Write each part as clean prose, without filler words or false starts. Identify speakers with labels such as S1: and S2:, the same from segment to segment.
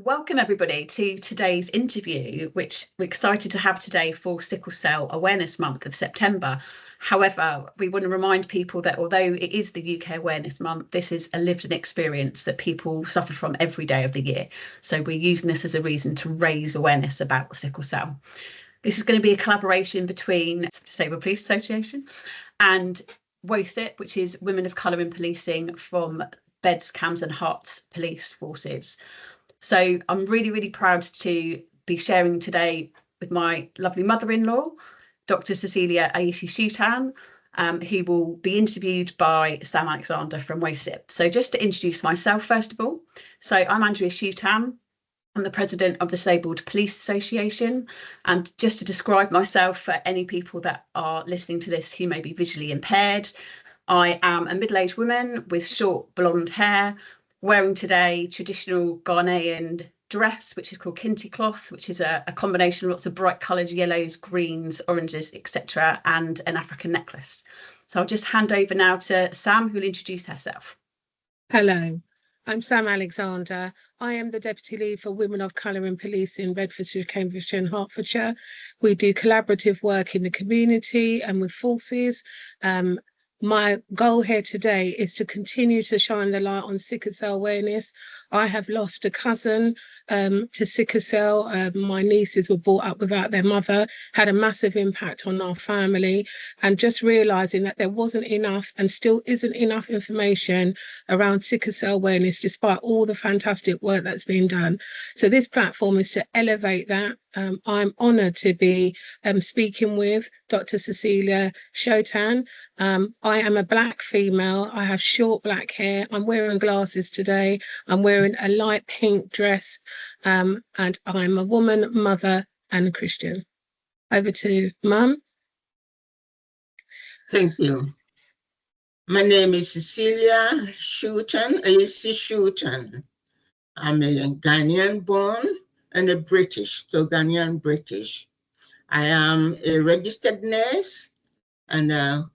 S1: Welcome everybody to today's interview, which we're excited to have today for Sickle Cell Awareness Month of September. However, we want to remind people that although it is the UK Awareness Month, this is a lived experience that people suffer from every day of the year. So we're using this as a reason to raise awareness about sickle cell. This is going to be a collaboration between Disabled Police Association and WoCiP, which is Women of Colour in Policing from Beds, Cambs and Herts Police Forces. So I'm really proud to be sharing today with my lovely mother-in-law, Dr. Cecilia Ayisi-Shoetan, who will be interviewed by Sam Alexander from WoCiP. So just to introduce myself, first of all. So I'm Andrea Shoetan. I'm the president of the Disabled Police Association. And just to describe myself for any people that are listening to this who may be visually impaired, I am a middle-aged woman with short blonde hair, wearing today traditional Ghanaian dress, which is called kente cloth, which is a combination of lots of bright colours, yellows, greens, oranges, etc., and an African necklace. So I'll just hand over now to Sam, who will introduce herself.
S2: Hello, I'm Sam Alexander. I am the Deputy Lead for Women of Colour in Police in Bedfordshire, Cambridgeshire and Hertfordshire. We do collaborative work in the community and with forces. My goal here today is to continue to shine the light on sickle cell awareness. I have lost a cousin to sickle cell. My nieces were brought up without their mother, had a massive impact on our family, and just realising that there wasn't enough and still isn't enough information around sickle cell awareness despite all the fantastic work that's been done. So this platform is to elevate that. I'm honoured to be speaking with Dr. Cecilia Shoetan. I am a black female. I have short black hair. I'm wearing glasses today. I'm wearing a light pink dress, and I'm a woman, mother and a Christian. Over to Mum.
S3: Thank you. My name is Cecilia Ayisi-Shoetan. I'm a Ghanaian born and a British, so Ghanaian British. I am a registered nurse and a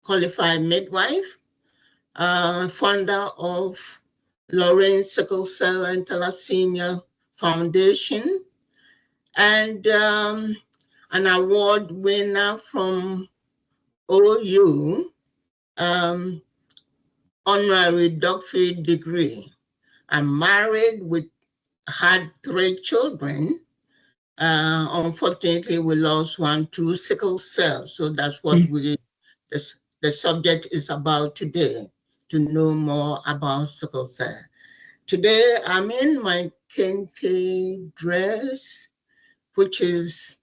S3: qualified midwife, founder of Lorraine Sickle Cell and Thalassemia Foundation, and an award winner from OU, honorary doctorate degree. I'm married had 3 children. Unfortunately, we lost one to sickle cell. So that's what the subject is about today, to know more about sickle cell. Today, I'm in my kente dress, which is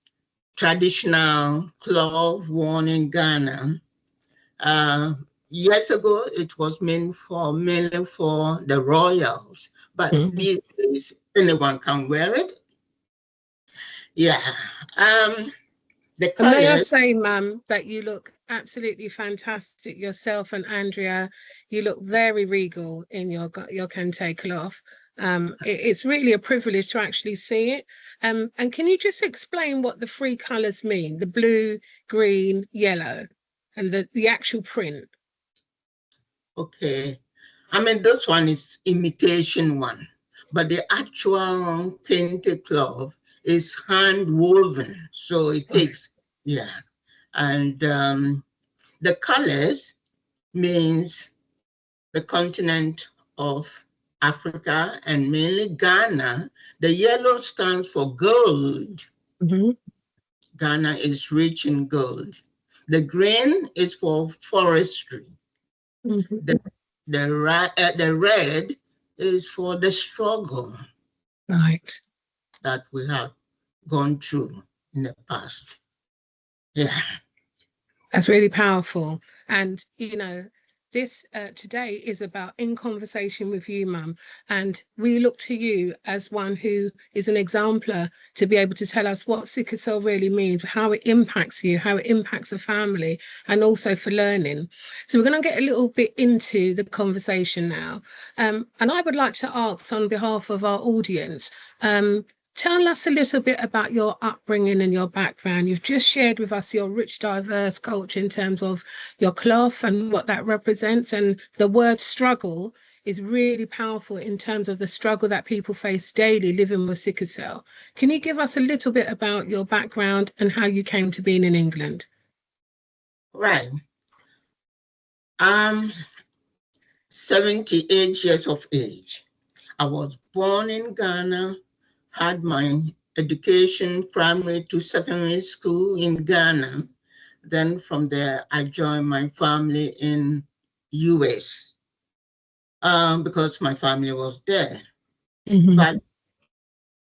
S3: traditional cloth worn in Ghana. Years ago, it was mainly for the royals, but these days, anyone can wear it. Yeah. The colors.
S2: May I say, Mum, that you look absolutely fantastic yourself, and Andrea, you look very regal in your kente cloth. It's really a privilege to actually see it. And can you just explain what the 3 colours mean? The blue, green, yellow, and the actual print.
S3: Okay. I mean, this one is imitation one, but the actual kente cloth is hand woven. So it takes, yeah. And the colors means the continent of Africa and mainly Ghana. The yellow stands for gold. Ghana is rich in gold. The green is for forestry. The red is for the struggle,
S2: right,
S3: that we have gone through in the past. Yeah.
S2: That's really powerful. And, you know, this today is about in conversation with you, Mum, and we look to you as one who is an exemplar to be able to tell us what sickle cell really means, how it impacts you, how it impacts a family, and also for learning. So we're going to get a little bit into the conversation now. And I would like to ask on behalf of our audience, tell us a little bit about your upbringing and your background. You've just shared with us your rich, diverse culture in terms of your cloth and what that represents. And the word struggle is really powerful in terms of the struggle that people face daily living with sickle cell. Can you give us a little bit about your background and how you came to being in England?
S3: Right. I'm 78 years of age. I was born in Ghana, had my education primary to secondary school in Ghana. Then from there, I joined my family in US because my family was there. But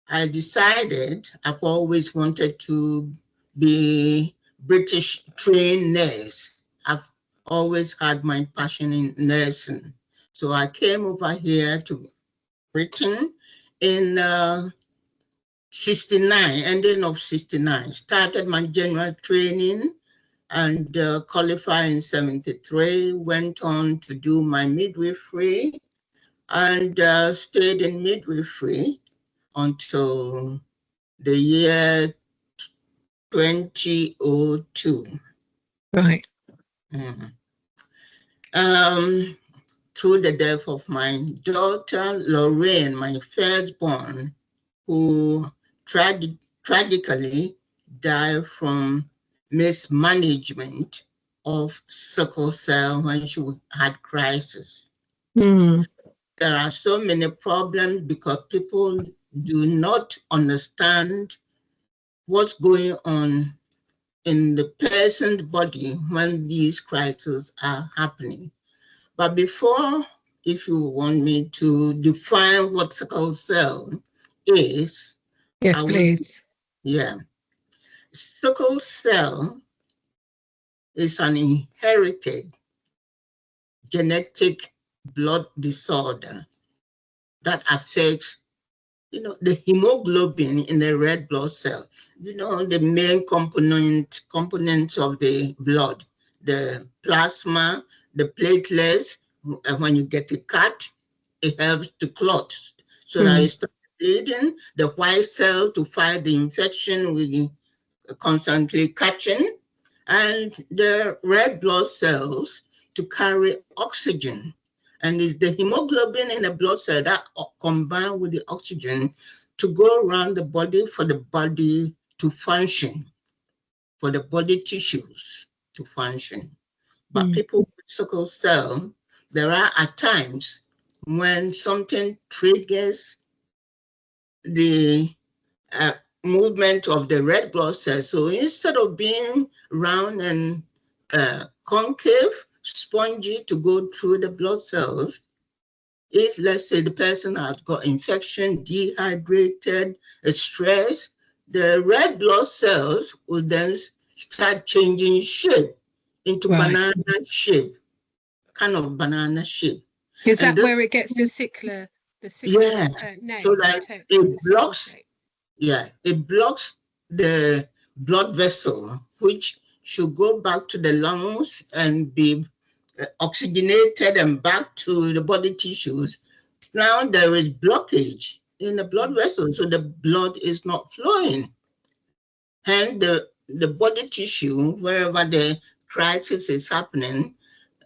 S3: I decided I've always wanted to be British trained nurse. I've always had my passion in nursing. So I came over here to Britain in 69, ending of 69. Started my general training and qualified in 73, went on to do my midwifery and stayed in midwifery until the year 2002.
S2: Right.
S3: Through the death of my daughter, Lorraine, my firstborn, who tragically died from mismanagement of sickle cell when she had crisis. There are so many problems because people do not understand what's going on in the person's body when these crises are happening. But before, if you want me to define what sickle cell is.
S2: Yes, please.
S3: Sickle cell is an inherited genetic blood disorder that affects, the hemoglobin in the red blood cell. The main components of the blood, the plasma, the platelets. When you get a cut, it helps to clot so that it starts bleeding. The white cell to fight the infection with constantly catching, and the red blood cells to carry oxygen. And it's the hemoglobin in the blood cell that combine with the oxygen to go around the body for the body to function, for the body tissues to function. But people with sickle cell, there are at times when something triggers the movement of the red blood cells. So instead of being round and concave, spongy to go through the blood cells, if let's say the person has got infection, dehydrated, stress, the red blood cells will then start changing shape into banana shape, kind of banana shape.
S2: Is that where it gets the sickler name?
S3: So that it blocks. It blocks the blood vessel, which should go back to the lungs and be oxygenated and back to the body tissues. Now there is blockage in the blood vessel, so the blood is not flowing. And the body tissue, wherever the crisis is happening,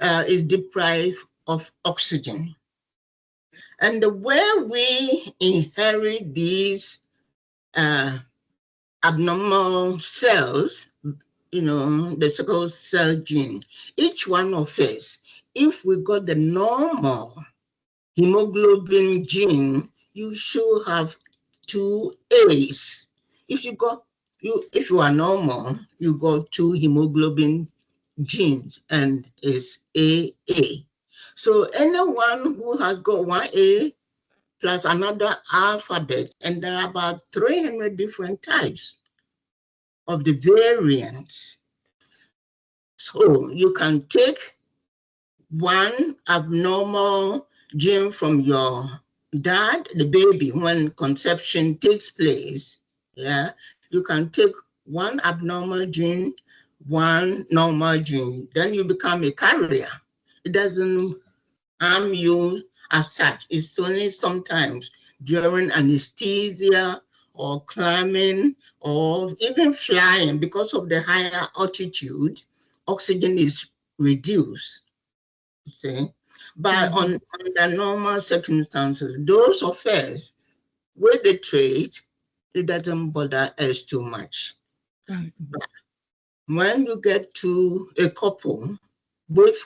S3: is deprived of oxygen. And the way we inherit these abnormal cells, the sickle cell gene, each one of us, if we got the normal hemoglobin gene, you should have 2 A's. If you are normal, you got 2 hemoglobin genes and it's AA. So anyone who has got 1 A plus another alphabet, and there are about 300 different types of the variants. So you can take one abnormal gene from your dad, the baby, when conception takes place. You can take one abnormal gene, one normal gene, then you become a carrier. It doesn't harm you as such. It's only sometimes during anesthesia or climbing or even flying, because of the higher altitude, oxygen is reduced, you see. But under normal circumstances, those of us with the trait, it doesn't bother us too much.
S2: Right.
S3: But when you get to a couple with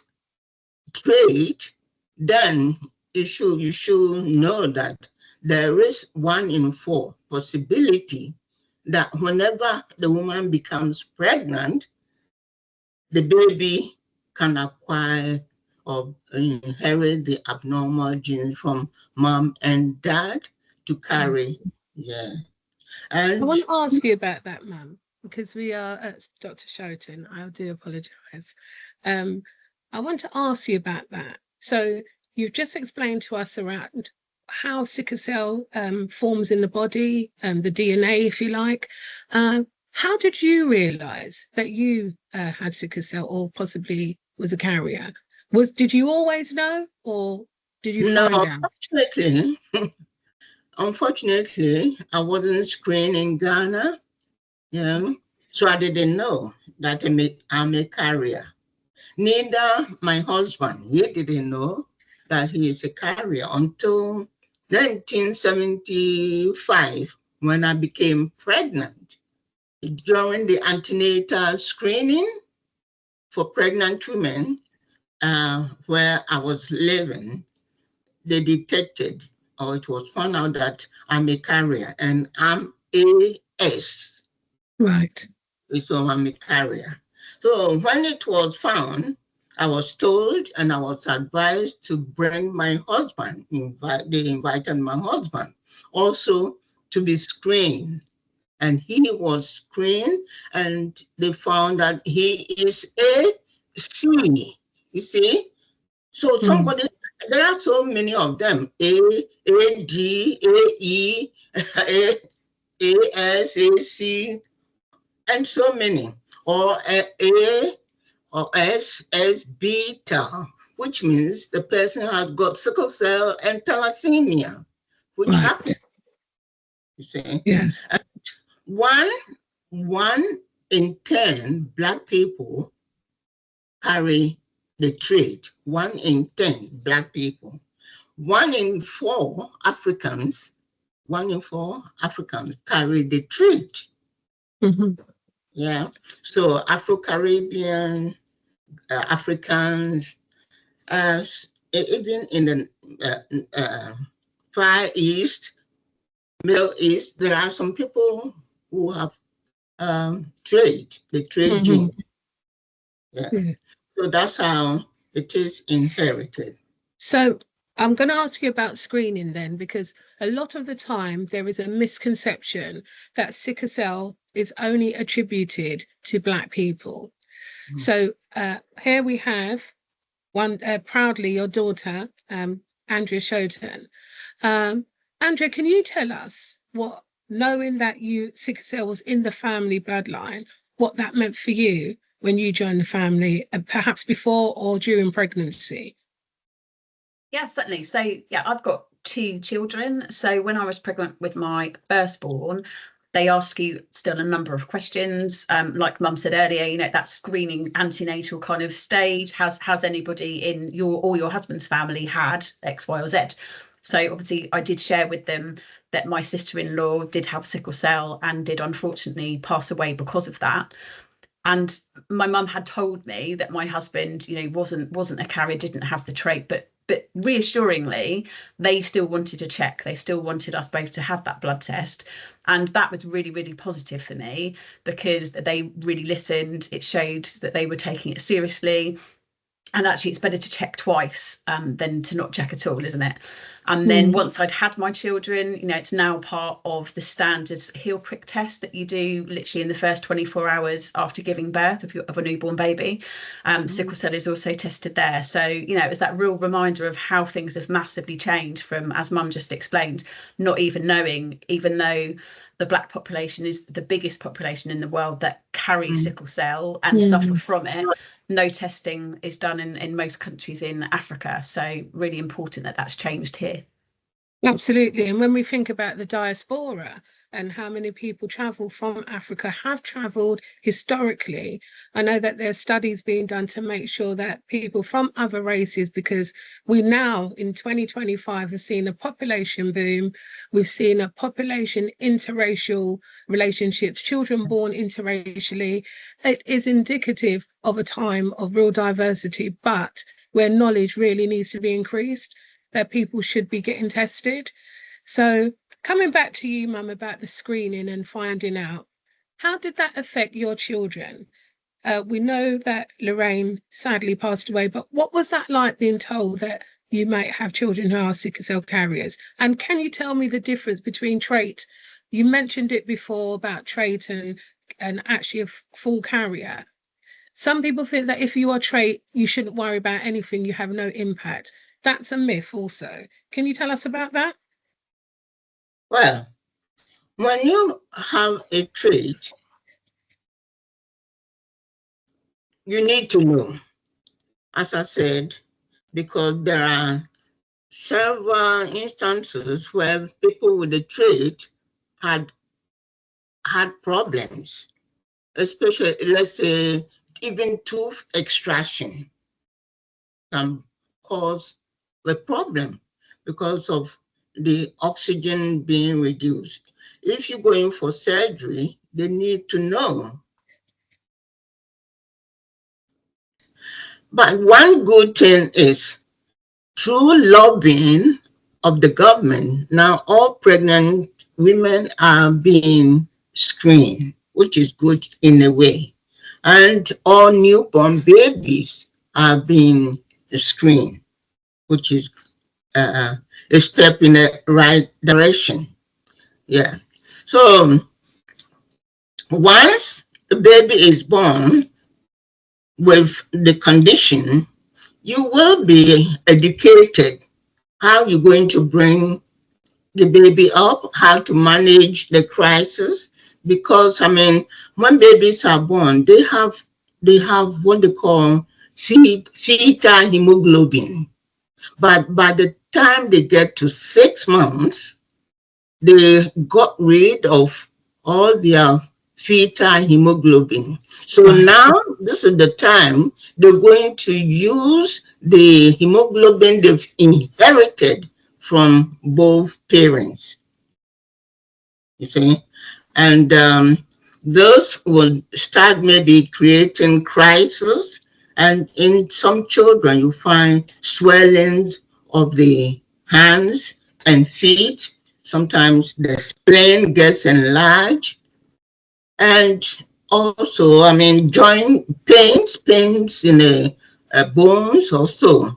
S3: trait, then you should know that there is 1 in 4 possibility that whenever the woman becomes pregnant, the baby can acquire or inherit the abnormal genes from mom and dad to carry.
S2: Yes.
S3: Yeah. And
S2: I want to ask you about that, ma'am, because we are at Dr. Shoetan. I do apologise. I want to ask you about that. So you've just explained to us around how sickle cell forms in the body, the DNA, if you like. How did you realise that you had sickle cell or possibly was a carrier? Did you always know, or did you find out?
S3: Unfortunately, I wasn't screened in Ghana, so I didn't know that I'm a carrier. Neither my husband, he didn't know that he is a carrier until 1975 when I became pregnant. During the antenatal screening for pregnant women where I was living, they detected, or it was found out that I'm a carrier and I'm AS.
S2: Right.
S3: So I'm a carrier. So when it was found, I was told and I was advised to bring my husband. They invited my husband also to be screened. And he was screened and they found that he is AC. You see? So somebody, there are so many of them, A, D, AE, AS, AC, and so many, or A or S beta, which means the person has got sickle cell and thalassemia, which happens, you see.
S2: Yeah.
S3: And one in 10 Black people carry the trait. 1 in 10 Black people. 1 in 4 Africans, 1 in 4 Africans carry the trait. Yeah. So Afro-Caribbean, Africans, even in the Far East, Middle East, there are some people who have the trait gene. Yeah. So that's how it is inherited.
S2: So I'm going to ask you about screening then, because a lot of the time there is a misconception that sickle cell is only attributed to Black people. So here we have proudly your daughter, Andrea Shoetan. Andrea, can you tell us what, knowing that sickle cell was in the family bloodline, what that meant for you when you joined the family, perhaps before or during pregnancy?
S1: Yeah, certainly. So yeah, I've got 2 children. So when I was pregnant with my firstborn, they ask you still a number of questions. Like Mum said earlier, that screening antenatal kind of stage. Has anybody in your husband's family had X, Y, or Z? So obviously I did share with them that my sister-in-law did have sickle cell and did unfortunately pass away because of that. And my mum had told me that my husband, wasn't a carrier, didn't have the trait, but reassuringly, they still wanted to check. They still wanted us both to have that blood test. And that was really, really positive for me because they really listened. It showed that they were taking it seriously. And actually, it's better to check twice than to not check at all, isn't it? And then once I'd had my children, it's now part of the standard heel prick test that you do literally in the first 24 hours after giving birth of a newborn baby. Sickle cell is also tested there. So, it was that real reminder of how things have massively changed from, as Mum just explained, not even knowing, even though the Black population is the biggest population in the world that carry sickle cell and suffer from it. No testing is done in most countries in Africa. So really important that that's changed here.
S2: Absolutely. And when we think about the diaspora and how many people travel from Africa, have traveled historically, I know that there's studies being done to make sure that people from other races, because we now in 2025 have seen a population boom, we've seen a population interracial relationships, children born interracially. It is indicative of a time of real diversity, but where knowledge really needs to be increased, that people should be getting tested. So coming back to you, Mum, about the screening and finding out, how did that affect your children? We know that Lorraine sadly passed away, but what was that like being told that you might have children who are sickle cell carriers? And can you tell me the difference between trait? You mentioned it before about trait and actually a full carrier. Some people think that if you are trait, you shouldn't worry about anything, you have no impact. That's a myth also. Can you tell us about that?
S3: Well, when you have a trait, you need to know, as I said, because there are several instances where people with the trait had problems, especially, let's say, even tooth extraction can cause a problem because of the oxygen being reduced. If you're going for surgery, they need to know. But one good thing is, through lobbying of the government, now all pregnant women are being screened, which is good in a way. And all newborn babies are being screened, which is a step in the right direction. Yeah. So once the baby is born with the condition, you will be educated how you're going to bring the baby up, how to manage the crisis. Because I mean, when babies are born, they have what they call fetal hemoglobin. But by the time they get to 6 months, they got rid of all their fetal hemoglobin. So now this is the time they're going to use the hemoglobin they've inherited from both parents. You see? And those will start maybe creating crisis. And in some children, you find swellings of the hands and feet. Sometimes the spleen gets enlarged. And also, I mean, joint pains in the bones also.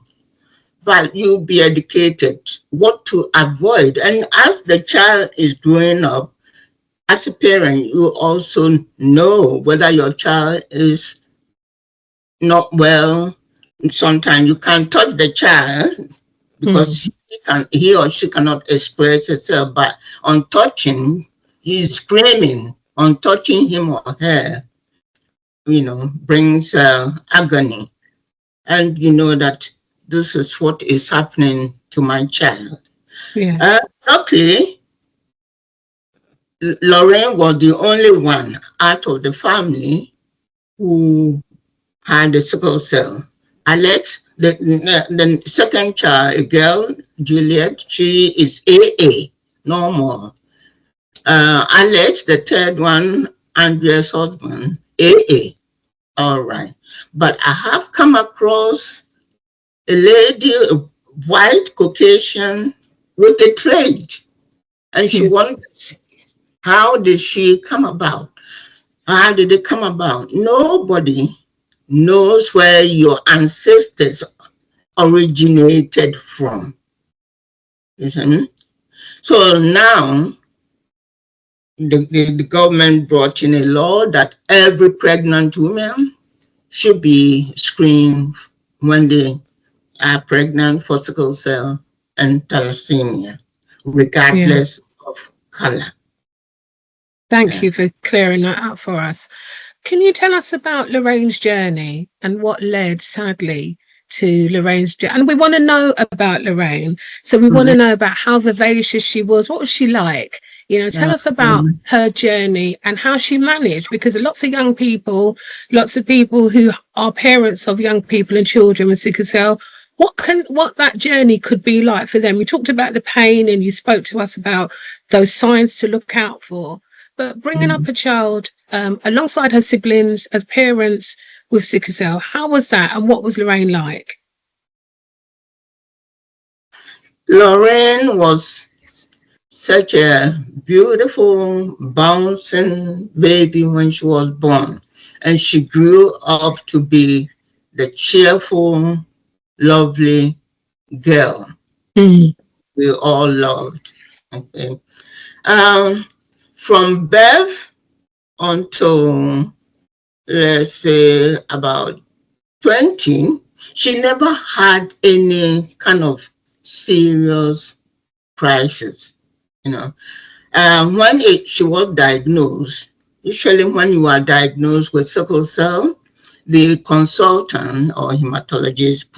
S3: But you'll be educated what to avoid. And as the child is growing up, as a parent, you also know whether your child is not well. Sometimes you can't touch the child because he or she cannot express itself, but on touching, he's screaming. On touching him or her, brings agony. And you know that this is what is happening to my child.
S2: Yeah.
S3: Luckily, Lorraine was the only one out of the family who had the sickle cell. Alex, the second child, a girl, Juliet, she is AA, normal. Alex, the third one, Andrea's husband, AA. All right. But I have come across a lady, a white Caucasian with a trait. And she wonders, how did she come about? How did it come about? Nobody knows where your ancestors originated from. Listen. So now, the government brought in a law that every pregnant woman should be screened when they are pregnant for sickle cell and thalassemia, regardless of color.
S2: Thank you for clearing that up for us. Can you tell us about Lorraine's journey and what led, sadly, to Lorraine's journey. And we want to know about Lorraine. So we want to know about how vivacious she was. What was she like? You know, tell us about her journey and how she managed, because lots of young people, lots of people who are parents of young people and children with sickle cell, what that journey could be like for them. You talked about the pain and you spoke to us about those signs to look out for. But bringing up a child alongside her siblings as parents with sickle cell, how was that and what was Lorraine like?
S3: Lorraine was such a beautiful, bouncing baby when she was born. And she grew up to be the cheerful, lovely girl we all loved. Okay. From birth until, let's say, about 20, she never had any kind of serious crisis. You know, when she was diagnosed, usually when you are diagnosed with sickle cell, the consultant or hematologist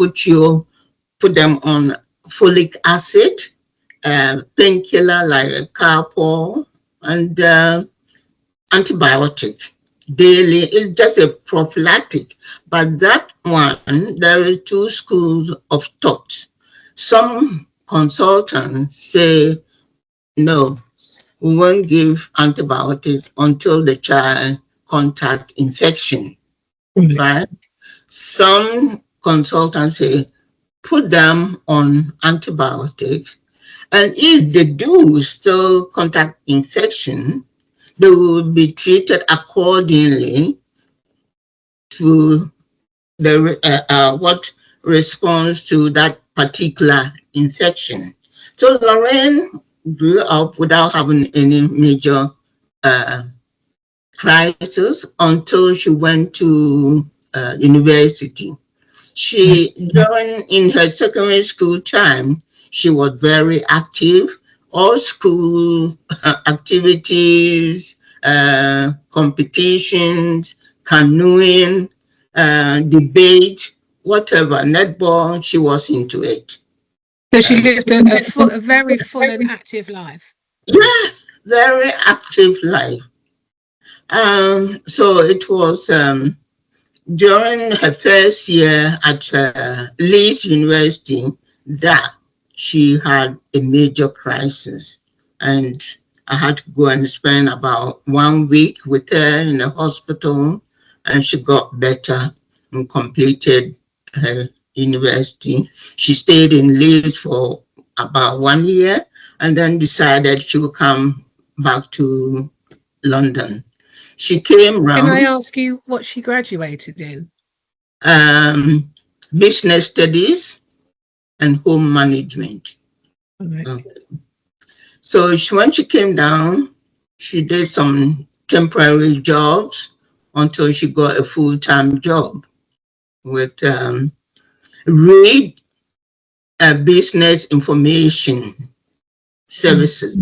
S3: put them on folic acid, painkiller like Calpol, and antibiotic daily. It's just a prophylactic. But that one, there is two schools of thought. Some consultants say, no, we won't give antibiotics until the child contact infection, right? Some consultants say, put them on antibiotics, and if they do still contact infection, they will be treated accordingly to the what responds to that particular infection. So Lorraine grew up without having any major crisis until she went to university. In her secondary school time, she was very active. All school activities, competitions, canoeing, debate, whatever, netball, she was into it.
S2: So she lived a very full and active life.
S3: Yes, very active life. So it was during her first year at Leeds University that she had a major crisis, and I had to go and spend about 1 week with her in the hospital, and she got better and completed her university. She stayed in Leeds for about 1 year and then decided she would come back to London. She came round.
S2: Can I ask you what she graduated in?
S3: Business studies and home management.
S2: Right.
S3: So when she came down, she did some temporary jobs until she got a full-time job with Reed Business Information Services.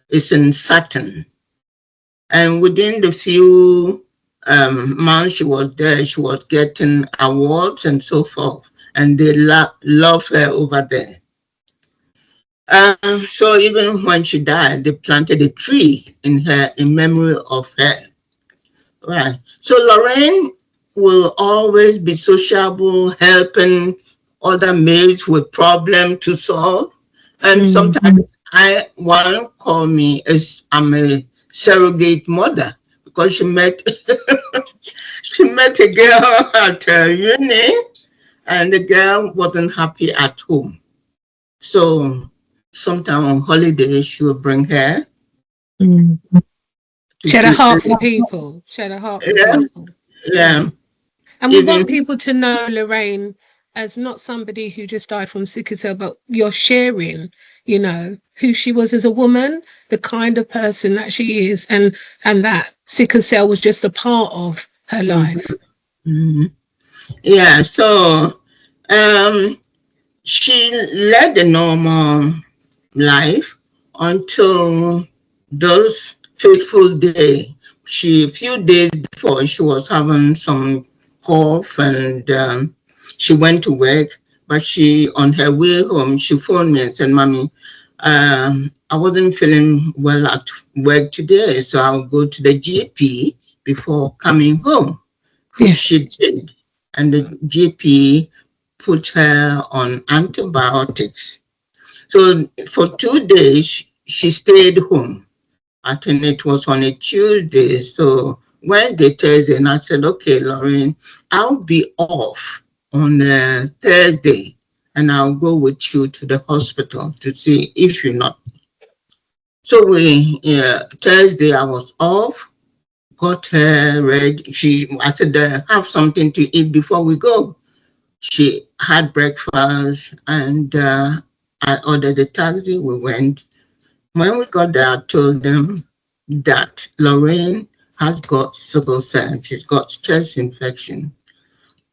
S3: It's in Sutton. And within the few months she was there, she was getting awards and so forth. And they love her over there. So even when she died, they planted a tree in memory of her. Right. So Lorraine will always be sociable, helping other maids with problems to solve. And sometimes one call me as I'm a surrogate mother, because she met a girl at uni, and the girl wasn't happy at home. So sometime on holiday, she will bring her.
S2: She had a heart for people. She had a heart for people.
S3: Yeah.
S2: And we want people to know Lorraine as not somebody who just died from sickle cell, but you're sharing, you know, who she was as a woman, the kind of person that she is, and that sickle cell was just a part of her life.
S3: Yeah, so she led a normal life until those fateful days. A few days before, she was having some cough, and she went to work, but on her way home, she phoned me and said, Mommy, I wasn't feeling well at work today, so I'll go to the GP before coming home, which she did. And the GP put her on antibiotics. So for 2 days, she stayed home. I think it was on a Tuesday. So Wednesday, Thursday, and I said, okay, Lorraine, I'll be off on Thursday, and I'll go with you to the hospital to see if you're not. So Thursday I was off, got her ready. I said, have something to eat before we go. She had breakfast, and I ordered a taxi. We went. When we got there, I told them that Lorraine has got sickle cell. She's got chest infection.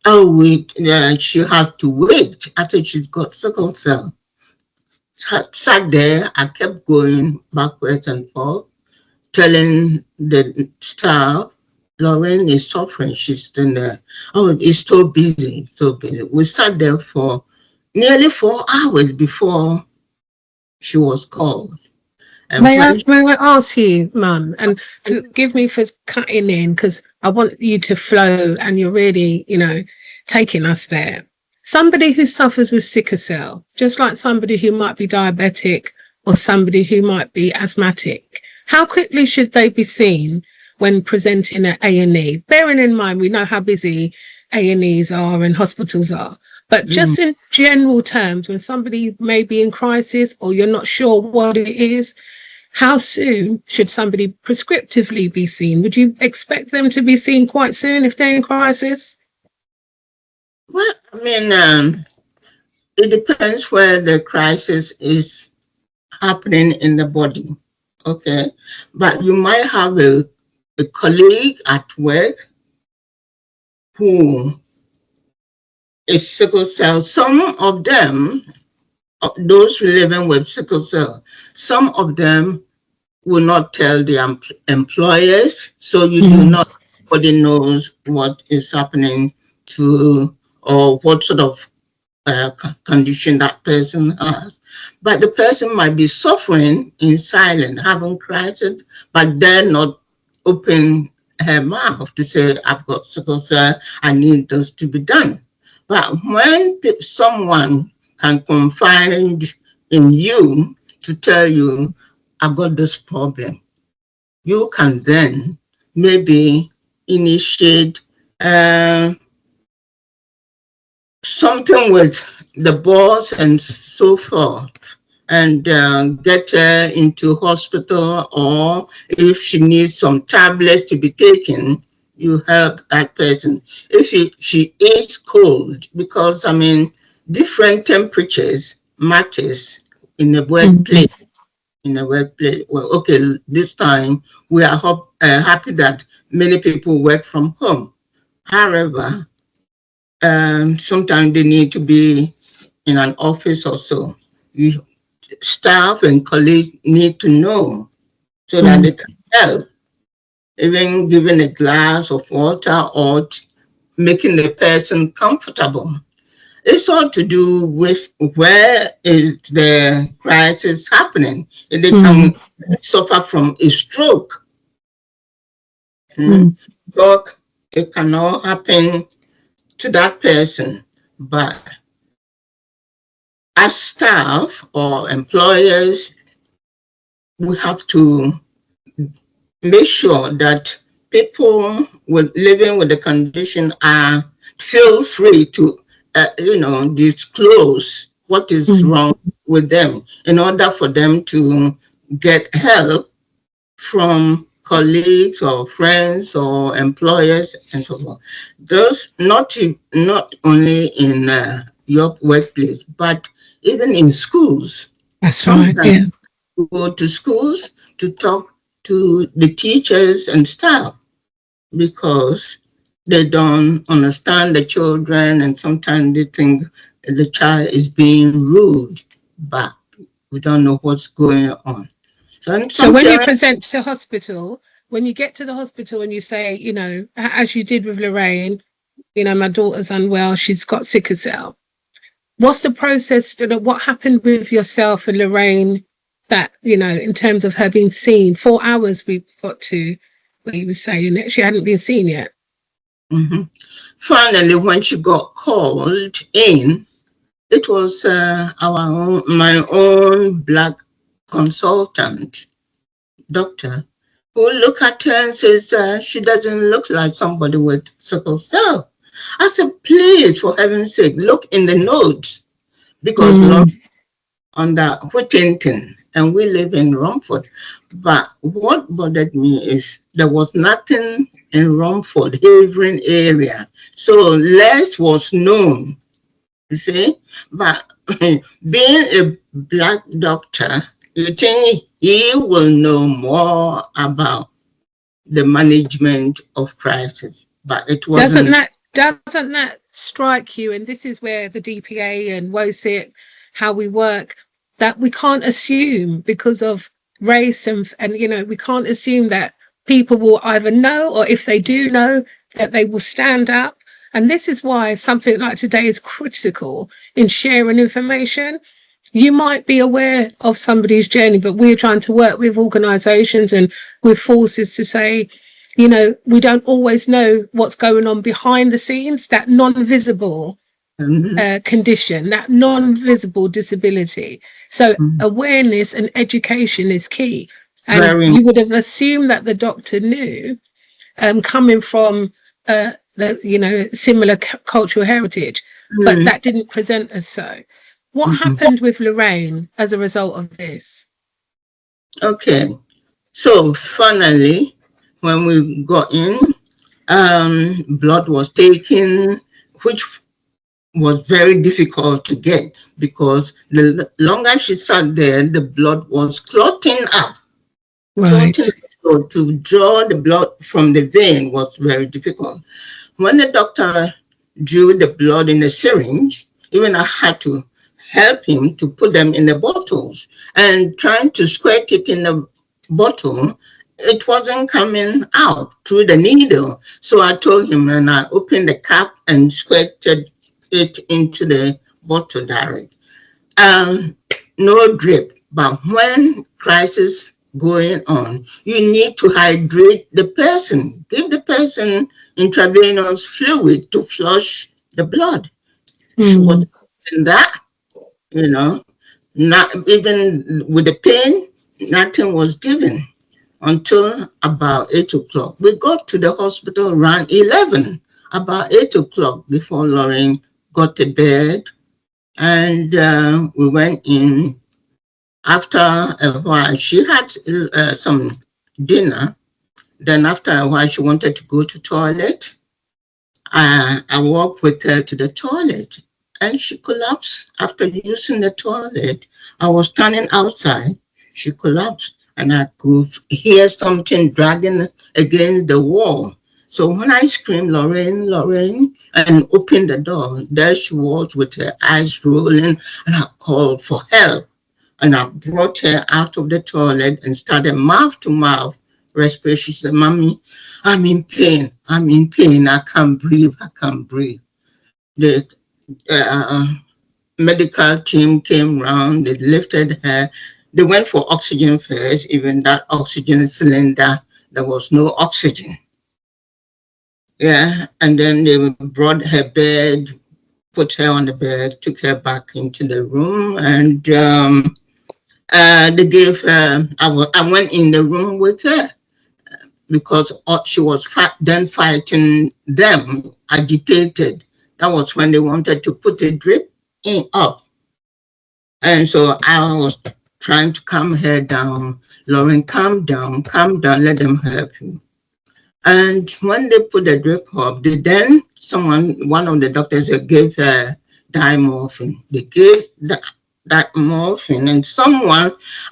S3: She had to wait after she's got sickle cell. Sat there, I kept going backwards and forth, telling the staff, Lorraine is suffering. She's in there. Oh, it's so busy, so busy. We sat there for nearly 4 hours before she was called.
S2: May I ask you, Mum, and forgive me for cutting in, because I want you to flow, and you're really, taking us there. Somebody who suffers with sickle cell, just like somebody who might be diabetic or somebody who might be asthmatic, how quickly should they be seen when presenting at A&E? Bearing in mind, we know how busy A&Es are and hospitals are. But just in general terms, when somebody may be in crisis or you're not sure what it is, how soon should somebody prescriptively be seen? Would you expect them to be seen quite soon if they're in crisis?
S3: Well, I mean, it depends where the crisis is happening in the body, okay? But you might have a colleague at work who is sickle cell. Some of them, those living with sickle cell, some of them will not tell the employers, so you do not, nobody knows what is happening to, or what sort of condition that person has. But the person might be suffering in silence, having crisis, but they're not open her mouth to say, I've got sickle cell, I need this to be done. But when someone can confide in you to tell you, I've got this problem, you can then maybe initiate something with the boss and so forth, and get her into hospital, or if she needs some tablets to be taken, you help that person. If she is cold, because I mean, different temperatures matters in the workplace. In the workplace, well, okay, this time we are happy that many people work from home. However, sometimes they need to be in an office or so. Staff and colleagues need to know so that they can help, even giving a glass of water or making the person comfortable. It's all to do with where is the crisis happening. If they can suffer from a stroke, it cannot happen to that person. But as staff or employers, we have to make sure that people living with the condition feel free to disclose what is wrong with them in order for them to get help from colleagues or friends or employers and so forth. Those not only in your workplace, but even in schools.
S2: That's right. Yeah.
S3: You go to schools to talk to the teachers and staff, because they don't understand the children, and sometimes they think the child is being rude, but we don't know what's going on.
S2: So when you present to hospital, when you get to the hospital and you say, as you did with Lorraine, you know, my daughter's unwell, she's got sickle cell. What's the process? What happened with yourself and Lorraine that, you know, in terms of her being seen? 4 hours we got to where you were saying that she hadn't been seen yet.
S3: Mm-hmm. Finally, when she got called in, it was my own Black consultant, doctor, who looked at her and says, she doesn't look like somebody with sickle cell. I said, please, for heaven's sake, look in the notes, because on the Whittington, and we live in Romford. But what bothered me is there was nothing in Romford, Havering area. So less was known, you see. But being a Black doctor, you think he will know more about the management of crisis. But it wasn't.
S2: Doesn't that strike you? And this is where the DPA and WoCIP, how we work, that we can't assume because of race and you know, we can't assume that people will either know, or if they do know, that they will stand up. And this is why something like today is critical in sharing information. You might be aware of somebody's journey, but we're trying to work with organisations and with forces to say, you know, we don't always know what's going on behind the scenes, that non-visible condition, that non-visible disability. So awareness and education is key. And you would have assumed that the doctor knew, coming from, you know, similar cultural heritage, but that didn't present as so. What happened with Lorraine as a result of this?
S3: Okay, so finally, when we got in, blood was taken, which was very difficult to get because the longer she sat there, the blood was clotting up.
S2: Right.
S3: So to draw the blood from the vein was very difficult. When the doctor drew the blood in a syringe, even I had to help him to put them in the bottles, and trying to squirt it in the bottle, it wasn't coming out through the needle. So I told him, and I opened the cap and squirted it into the bottle direct. No drip, but when crisis going on, you need to hydrate the person, give the person intravenous fluid to flush the blood. She was in that, you know, not even with the pain, nothing was given until about 8 o'clock. We got to the hospital around 11, about 8 o'clock, before Lorraine got to bed. And we went in. After a while, she had some dinner. Then after a while, she wanted to go to toilet. I walked with her to the toilet, and she collapsed. After using the toilet, I was standing outside. She collapsed, and I could hear something dragging against the wall. So when I screamed, Lorraine, Lorraine, and opened the door, there she was with her eyes rolling, and I called for help. And I brought her out of the toilet and started mouth-to-mouth respiration. She said, Mommy, I'm in pain. I'm in pain. I can't breathe. I can't breathe. The medical team came round. They lifted her. They went for oxygen first. Even that oxygen cylinder, there was no oxygen. Yeah, and then they brought her bed, put her on the bed, took her back into the room, and they gave her, I went in the room with her because she was then fighting them, agitated. That was when they wanted to put a drip in up. And so I was trying to calm her down. Lorraine, calm down, let them help you. And when they put the drip up, one of the doctors gave her diamorphine. They gave that morphine, and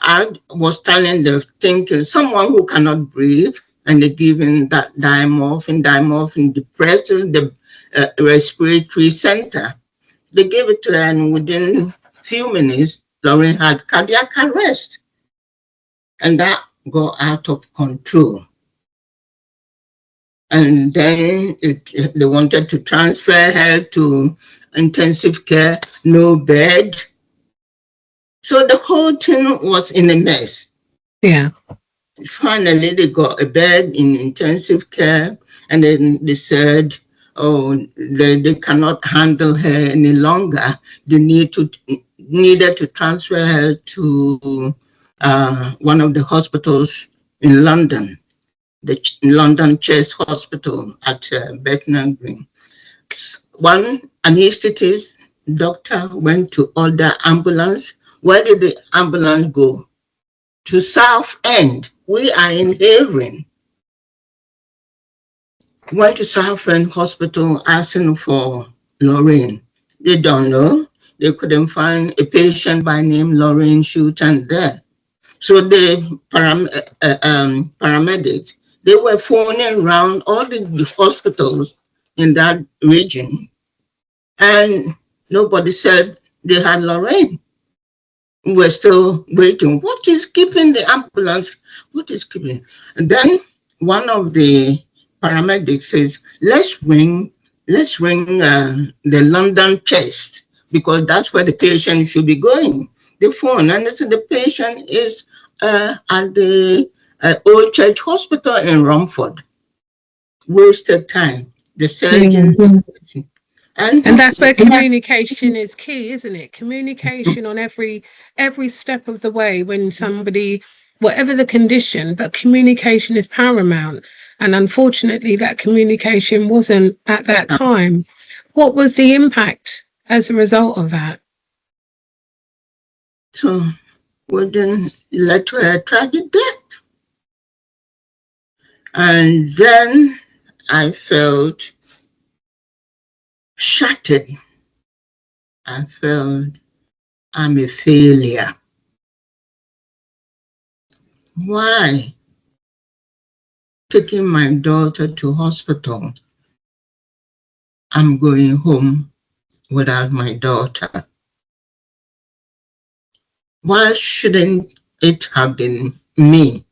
S3: I was telling the thinking, someone who cannot breathe, and they give him that diamorphine. Diamorphine depresses the respiratory center. They gave it to her, and within a few minutes, Lorraine had cardiac arrest, and that got out of control. And then they wanted to transfer her to intensive care, no bed. So the whole thing was in a mess.
S2: Yeah.
S3: Finally, they got a bed in intensive care, and then they said, oh, they cannot handle her any longer. They needed to transfer her to one of the hospitals in London, the London Chest Hospital at Bethnal Green. One anesthetist doctor went to order ambulance. Where did the ambulance go? To South End. We are in Havering. Went to South End Hospital asking for Lorraine. They don't know. They couldn't find a patient by name Lorraine Shoetan there. So the paramedics, they were phoning around all the hospitals in that region, and nobody said they had Lorraine. We're still waiting. What is keeping the ambulance? What is keeping? And then one of the paramedics says, let's ring the London Chest, because that's where the patient should be going. The phone, and they said the patient is at the Old Church Hospital in Romford. Wasted time. The surgeon.
S2: Mm-hmm. And that's where communication is key, isn't it? Communication on every step of the way when somebody, whatever the condition, but communication is paramount. And unfortunately, that communication wasn't at that time. What was the impact as a result of that?
S3: So, wouldn't led to a tragic death. And then I felt shattered. I felt I'm a failure. Why? Taking my daughter to hospital, I'm going home without my daughter. Why shouldn't it have been me?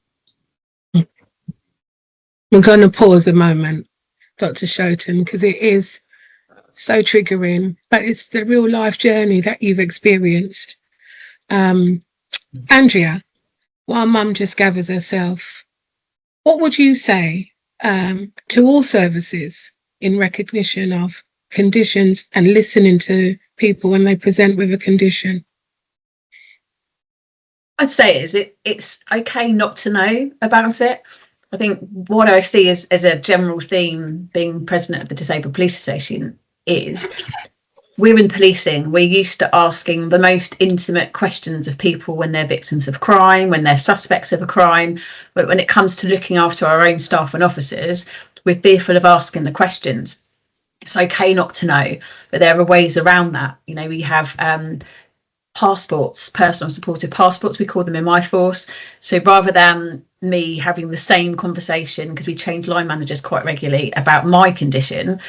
S2: We're going to pause a moment, Dr. Shoetan, because it is so triggering, but it's the real life journey that you've experienced. Andrea, while Mum just gathers herself, what would you say to all services in recognition of conditions and listening to people when they present with a condition?
S1: I'd say it's okay not to know about it. I think what I see as a general theme, being president of the Disabled Police Association, is we're in policing. We're used to asking the most intimate questions of people when they're victims of crime, when they're suspects of a crime. But when it comes to looking after our own staff and officers, we're fearful of asking the questions. It's okay not to know, but there are ways around that. You know, we have passports, personal supportive passports, we call them in my force. So rather than me having the same conversation, because we change line managers quite regularly about my condition,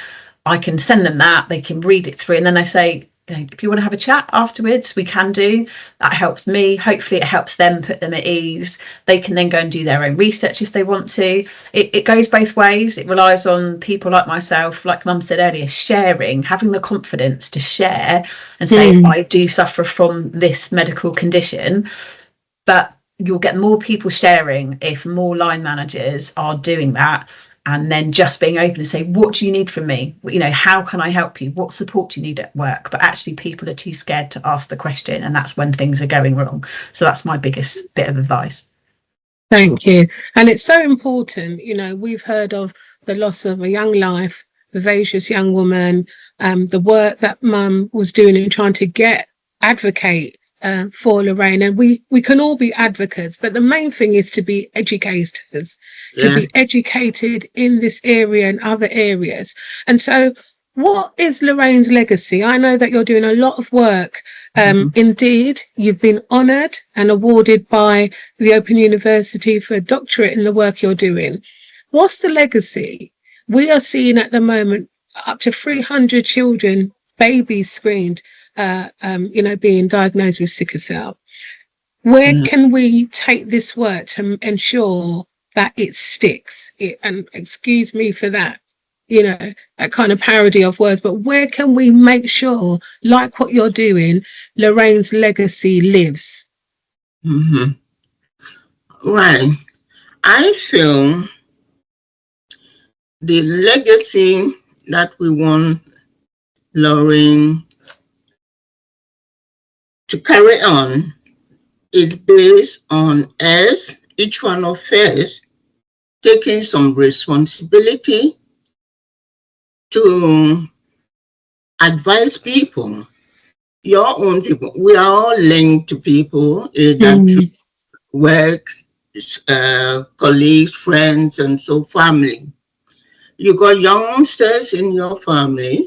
S1: I can send them that, they can read it through, and then I say, you know, if you want to have a chat afterwards, we can do. That helps me. Hopefully it helps them, put them at ease. They can then go and do their own research if they want to. It goes both ways. It relies on people like myself, like Mum said earlier, sharing, having the confidence to share and say, I do suffer from this medical condition. But you'll get more people sharing if more line managers are doing that, and then just being open and say, what do you need from me? You know, how can I help you? What support do you need at work? But actually people are too scared to ask the question, and that's when things are going wrong. So that's my biggest bit of advice.
S2: Thank you. And it's so important, you know, we've heard of the loss of a young life, vivacious young woman, the work that Mum was doing in trying to advocate for Lorraine, and we can all be advocates, but the main thing is to be educators, to be educated in this area and other areas. And so what is Lorraine's legacy? I know that you're doing a lot of work. Indeed, you've been honoured and awarded by the Open University for a doctorate in the work you're doing. What's the legacy? We are seeing at the moment up to 300 children, babies screened, being diagnosed with sickle cell. Where can we take this work to ensure that it sticks. And excuse me for that, that kind of parody of words, but where can we make sure, like what you're doing, Lorraine's legacy lives?
S3: Right. I feel the legacy that we want Lorraine to carry on is based on us, each one of us, taking some responsibility to advise people, your own people. We are all linked to people that work, colleagues, friends, and so family. You got youngsters in your family,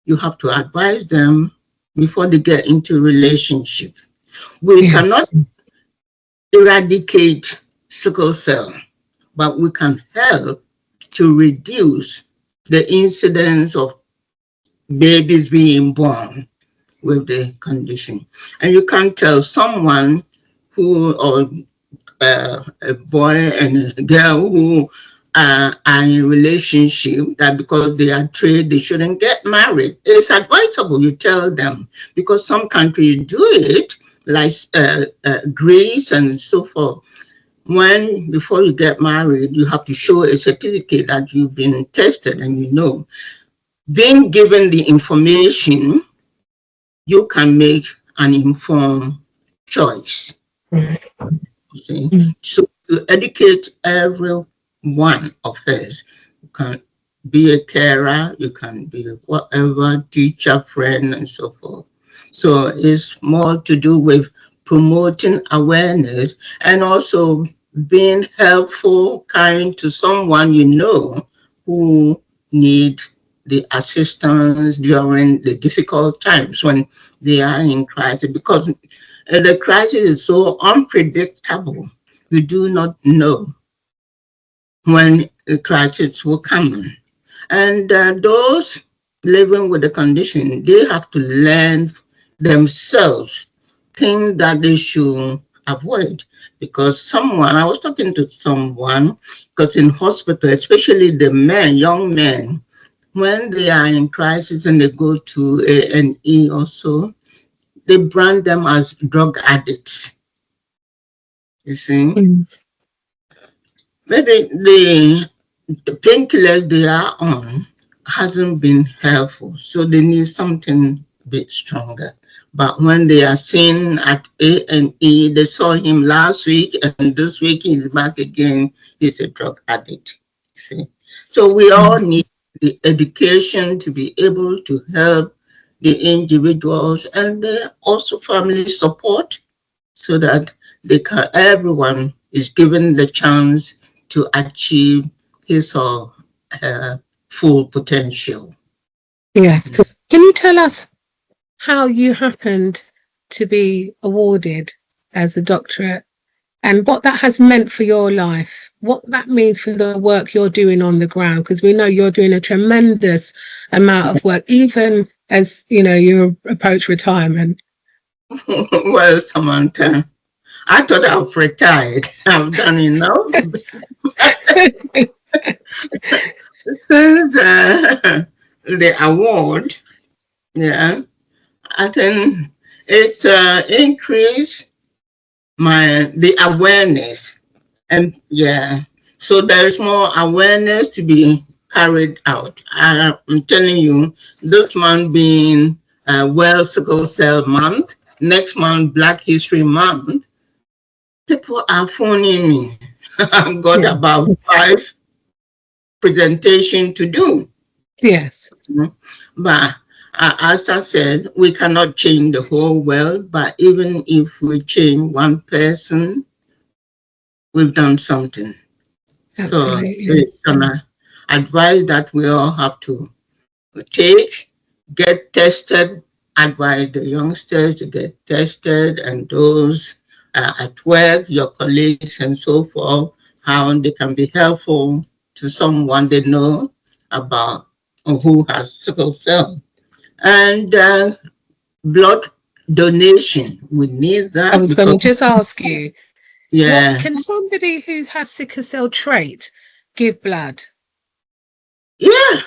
S3: you have to advise them before they get into relationships. We cannot eradicate sickle cell, but we can help to reduce the incidence of babies being born with the condition. And you can't tell someone who, or a boy and a girl who are in a relationship, that because they are trained, they shouldn't get married. It's advisable you tell them, because some countries do it, like Greece and so forth. Before you get married, you have to show a certificate that you've been tested and being given the information, you can make an informed choice. You see? So to educate every one of us, you can be a carer, you can be whatever, teacher, friend, and so forth. So it's more to do with promoting awareness and also being helpful, kind to someone who need the assistance during the difficult times when they are in crisis, because the crisis is so unpredictable. We do not know when the crisis will come. And those living with the condition, they have to learn themselves things that they should avoid. Because I was talking to someone, because in hospital, especially the men, young men, when they are in crisis and they go to A&E also, they brand them as drug addicts. You see? Maybe the painkillers they are on hasn't been helpful, so they need something a bit stronger. But when they are seen at A&E, they saw him last week, and this week he's back again, he's a drug addict. See? So we all need the education to be able to help the individuals, and also family support, so that everyone is given the chance to achieve his or her full potential.
S2: Yes. Can you tell us how you happened to be awarded as a doctorate and what that has meant for your life, what that means for the work you're doing on the ground? Because we know you're doing a tremendous amount of work, even as you approach retirement.
S3: Well, Samantha, I thought I've retired. I've done enough. Since the award, I think it's increased the awareness, and so there's more awareness to be carried out. I'm telling you, this month being World Sickle Cell Month, next month Black History Month, people are phoning me. I've got about 5 presentations to do.
S2: Yes.
S3: But as I said, we cannot change the whole world, but even if we change one person, we've done something. Absolutely. So it's an advice that we all have to take, get tested, advise the youngsters to get tested, and those at work, your colleagues and so forth, how they can be helpful to someone they know about who has sickle cell. And blood donation, we need that.
S2: I was going to just ask you.
S3: Yeah.
S2: Can somebody who has sickle cell trait give blood?
S3: Yeah.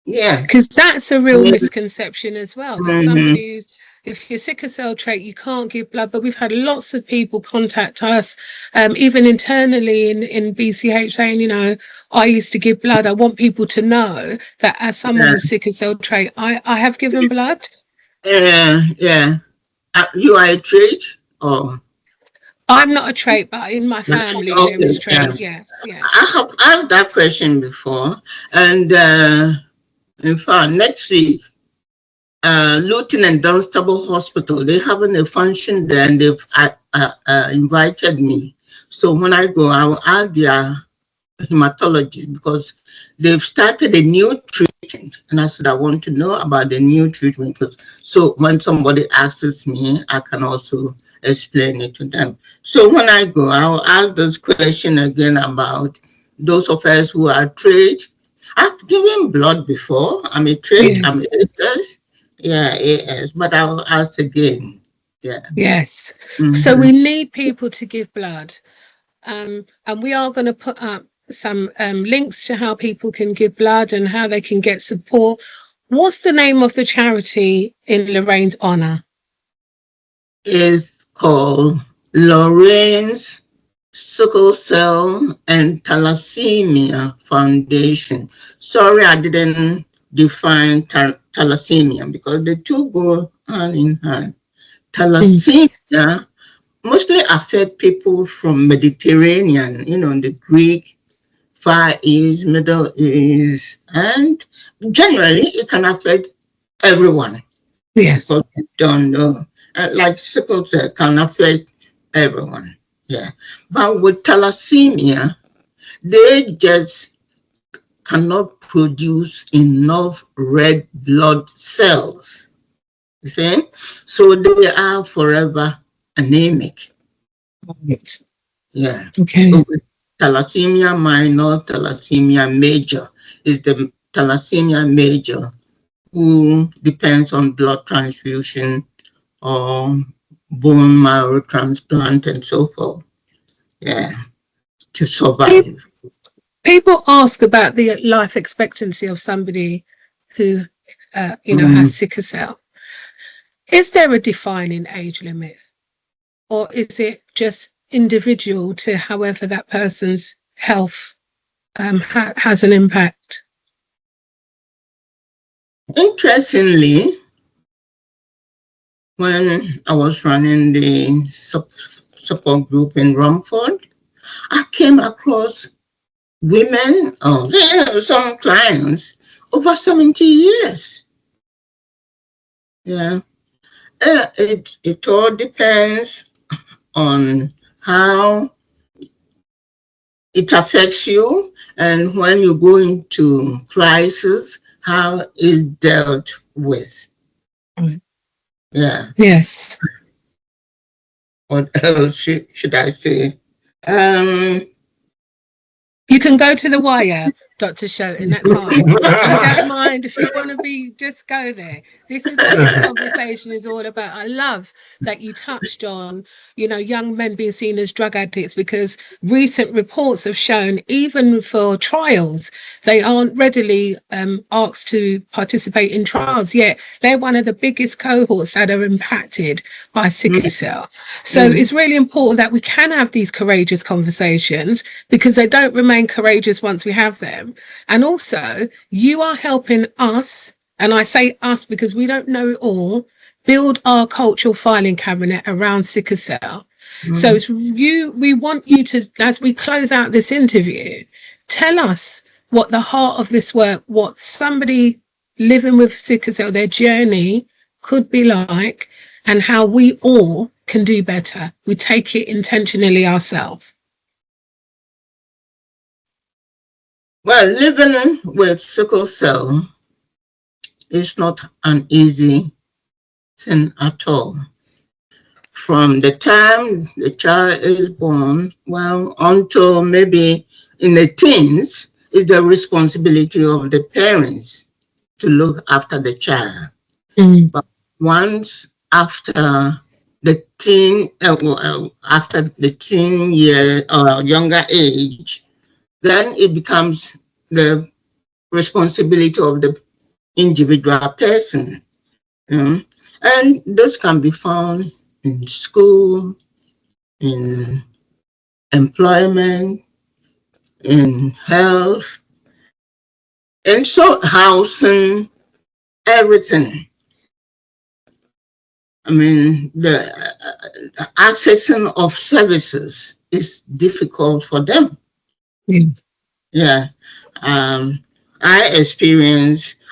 S3: Yeah.
S2: Because that's a real misconception as well, that somebody who's, if you're sickle cell trait, you can't give blood. But we've had lots of people contact us, even internally in BCH, saying, you know, I used to give blood. I want people to know that as someone with sickle cell trait, I have given blood.
S3: Yeah. You are a trait, or?
S2: I'm not a trait, but in my family there is trait. Yes.
S3: I have asked that question before, and in fact, next week, Luton and Dunstable Hospital, they're having a function there, and they've invited me. So when I go, I will ask their hematologist, because they've started a new treatment, and I said I want to know about the new treatment, because so when somebody asks me, I can also explain it to them. So when I go, I'll ask this question again about those of us who are trait. I've given blood before. I'm a trait. Yes. I'm a AS. Yeah, AS. But I'll ask again. Yeah.
S2: Yes. So we need people to give blood, and we are going to put up some links to how people can give blood and how they can get support. What's the name of the charity in Lorraine's honour?
S3: It's called Lorraine's Sickle Cell and Thalassemia Foundation. Sorry, I didn't define thalassemia, because the two go hand in hand. Thalassemia mostly affect people from Mediterranean, you know, the Greek, Far East, Middle East, and generally it can affect everyone.
S2: Yes.
S3: Because you don't know. Like sickle cell can affect everyone. Yeah. But with thalassemia, they just cannot produce enough red blood cells. You see? So they are forever anemic.
S2: Right.
S3: Yeah.
S2: Okay.
S3: So with thalassemia minor, thalassemia major is the thalassemia major, who depends on blood transfusion or bone marrow transplant and so forth. Yeah, to survive.
S2: People ask about the life expectancy of somebody who, you know, has sickle cell. Is there a defining age limit, or is it just individual to however that person's health has an impact?
S3: Interestingly, when I was running the support group in Romford, I came across women, some clients over 70 years. Yeah. It all depends on how it affects you, and when you go into crisis, how it's dealt with. Yeah.
S2: Yes.
S3: What else should I say?
S2: You can go to the wire, Dr. Shoetan, that's fine. We don't mind if you want to be, just go there. This is what this conversation is all about. I love that you touched on, you know, young men being seen as drug addicts, because recent reports have shown even for trials, they aren't readily asked to participate in trials, yet they're one of the biggest cohorts that are impacted by sickle cell. So it's really important that we can have these courageous conversations, because they don't remain courageous once we have them. And also, you are helping us, and I say us because we don't know it all, build our cultural filing cabinet around sickle cell. So it's we want you to, as we close out this interview, tell us what the heart of this work, what somebody living with sickle cell, their journey could be like, and how we all can do better. We take it intentionally ourselves.
S3: Well, living with sickle cell is not an easy thing at all. From the time the child is born, well, until maybe in the teens, is the responsibility of the parents to look after the child. But once after the teen, after the teen year or younger age, then it becomes the responsibility of the individual person. And this can be found in school, in employment, in health, and so housing, everything. I mean, the accessing of services is difficult for them. Yeah.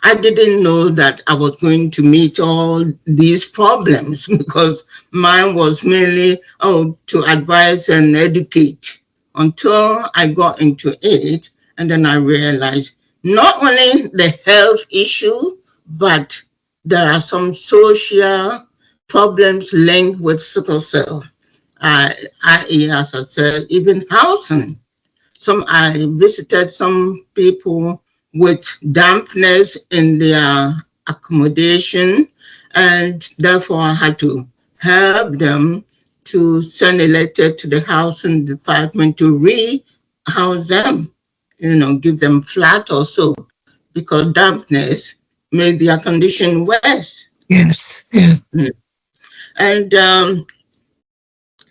S3: I didn't know that I was going to meet all these problems because mine was mainly to advise and educate until I got into it. And then I realized not only the health issue, but there are some social problems linked with sickle cell. I.e., as I said, even housing. I visited some people with dampness in their accommodation, and therefore I had to help them to send a letter to the housing department to re-house them, give them flat or so, because dampness made their condition worse.
S2: Yes, yeah.
S3: And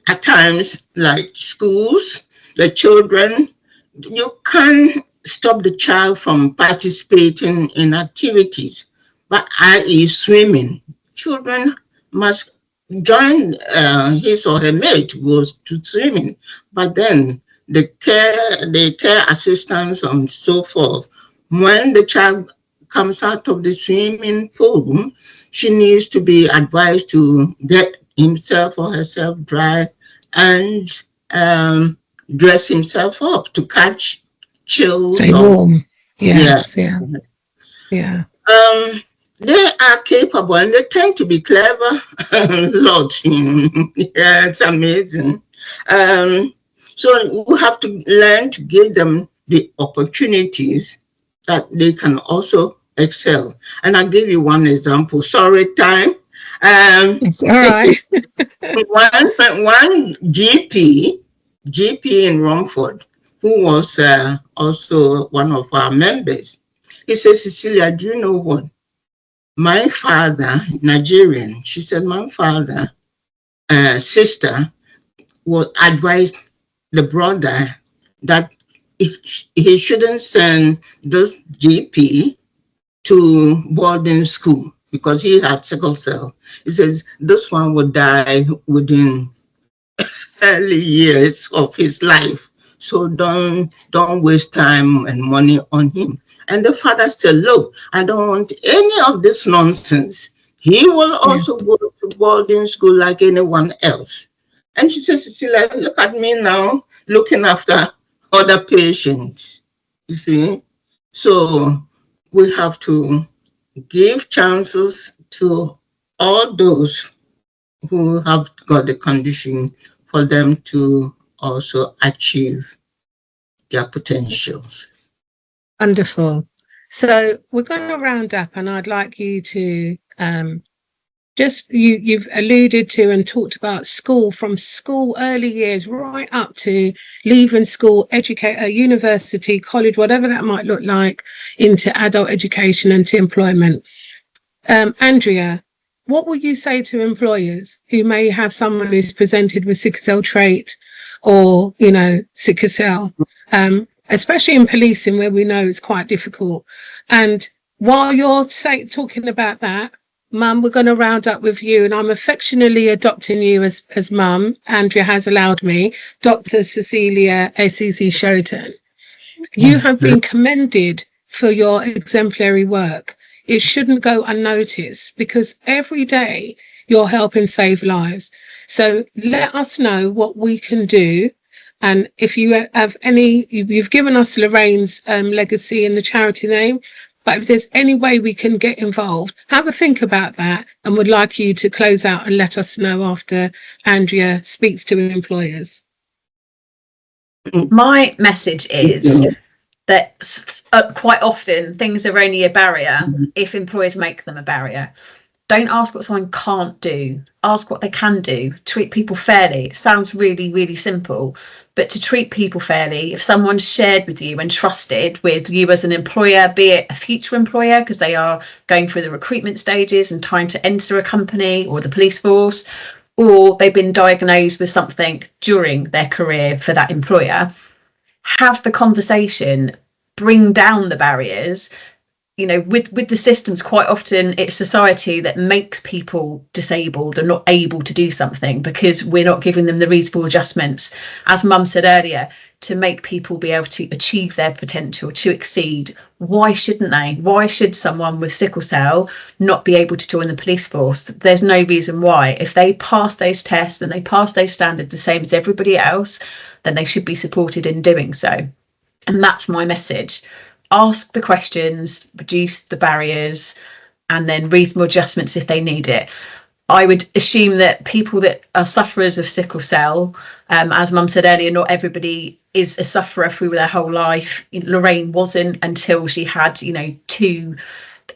S3: at times, like schools, the children, you can't stop the child from participating in activities, but i.e. swimming. Children must join his or her mate goes to swimming, but then the care assistants and so forth, when the child comes out of the swimming pool, she needs to be advised to get himself or herself dry and dress himself up to catch chills.
S2: Stay warm. Yes, yeah.
S3: They are capable and they tend to be clever. Lord, yeah, it's amazing. So we have to learn to give them the opportunities that they can also excel. And I'll give you one example. Sorry, time.
S2: It's all right.
S3: one GP in Romford, who was also one of our members, he said, Cecilia, do you know what? My father, Nigerian, she said, my father, sister, would advise the brother that he shouldn't send this GP to boarding school because he had sickle cell. He says, this one would die within early years of his life. So don't waste time and money on him. And the father said, look, I don't want any of this nonsense. He will also go to boarding school like anyone else. And she says, Cecilia, look at me now, looking after other patients, you see. So we have to give chances to all those who have got the condition for them to also achieve their potentials.
S2: Wonderful. So we're going to round up, and I'd like you to you've alluded to and talked about school, from school early years right up to leaving school, university, college, whatever that might look like, into adult education and to employment. Andrea, what will you say to employers who may have someone who's presented with sickle cell trait or, sickle cell, especially in policing where we know it's quite difficult? And while you're talking about that, Mum, we're going to round up with you, and I'm affectionately adopting you as Mum. Andrea has allowed me, Dr. Cecilia Ayisi-Shoetan. You have been commended for your exemplary work. It shouldn't go unnoticed because every day you're helping save lives. So let us know what we can do. And if you have you've given us Lorraine's legacy and the charity name, but if there's any way we can get involved, have a think about that, and would like you to close out and let us know after Andrea speaks to employers.
S1: My message is that quite often things are only a barrier if employers make them a barrier. Don't ask what someone can't do. Ask what they can do. Treat people fairly. It sounds really, really simple, but to treat people fairly, if someone's shared with you and trusted with you as an employer, be it a future employer because they are going through the recruitment stages and trying to enter a company or the police force, or they've been diagnosed with something during their career for that employer, have the conversation, bring down the barriers. You know, with the systems, quite often it's society that makes people disabled and not able to do something because we're not giving them the reasonable adjustments, as Mum said earlier, to make people be able to achieve their potential, to exceed. Why shouldn't they? Why should someone with sickle cell not be able to join the police force? There's no reason why. If they pass those tests and they pass those standards the same as everybody else, then they should be supported in doing so. And that's my message. Ask the questions, reduce the barriers, and then reasonable adjustments if they need it. I would assume that people that are sufferers of sickle cell, as Mum said earlier, not everybody is a sufferer through their whole life. Lorraine wasn't until she had, 2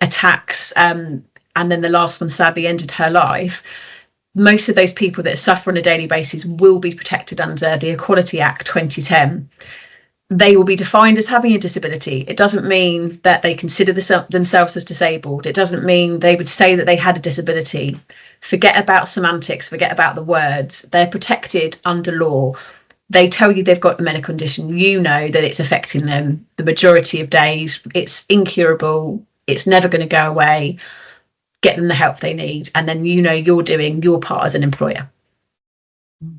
S1: attacks, and then the last one sadly ended her life. Most of those people that suffer on a daily basis will be protected under the Equality Act 2010. They will be defined as having a disability. It doesn't mean that they consider themselves as disabled. It doesn't mean they would say that they had a disability. Forget about semantics, forget about the words. They're protected under law. They tell you they've got a medical condition. You know that it's affecting them the majority of days. It's incurable. It's never going to go away. Get them the help they need. And then you're doing your part as an employer.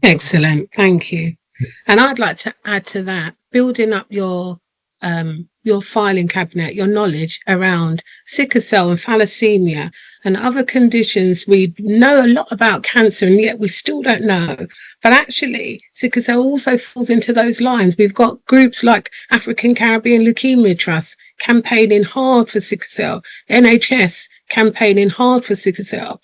S2: Excellent. Thank you. And I'd like to add to that, building up your filing cabinet, your knowledge around sickle cell and thalassemia and other conditions. We know a lot about cancer and yet we still don't know. But actually, sickle cell also falls into those lines. We've got groups like African Caribbean Leukemia Trust campaigning hard for sickle cell, NHS campaigning hard for sickle cell,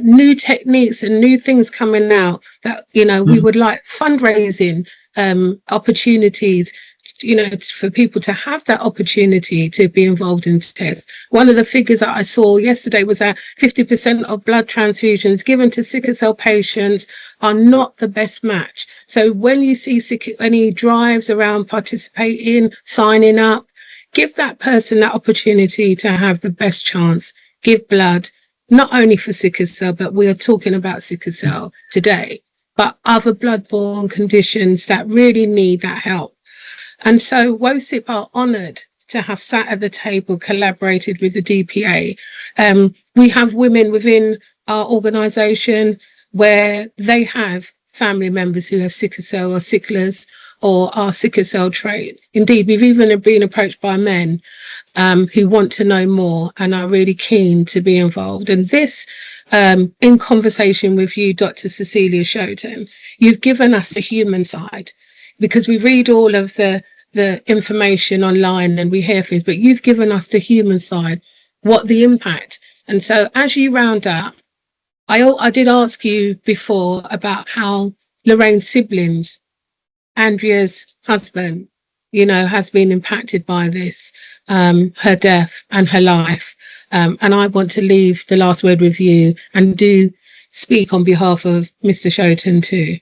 S2: new techniques and new things coming out that, we would like fundraising opportunities, for people to have that opportunity to be involved in tests. One of the figures that I saw yesterday was that 50% of blood transfusions given to sickle cell patients are not the best match. So when you see any drives around participating, signing up, give that person that opportunity to have the best chance. Give blood, not only for sickle cell, but we are talking about sickle cell today, but other blood-borne conditions that really need that help. And so WoCiP are honoured to have sat at the table, collaborated with the DPA. We have women within our organisation where they have family members who have sickle cell or sicklers or are sickle cell trait. Indeed, we've even been approached by men who want to know more and are really keen to be involved. And this, in conversation with you, Dr. Cecilia Shoetan, you've given us the human side, because we read all of the information online and we hear things, but you've given us the human side, what the impact. And so as you round up, I did ask you before about how Lorraine's siblings, Andrea's husband, has been impacted by this, her death and her life. And I want to leave the last word with you and do speak on behalf of Mr. Shoetan too.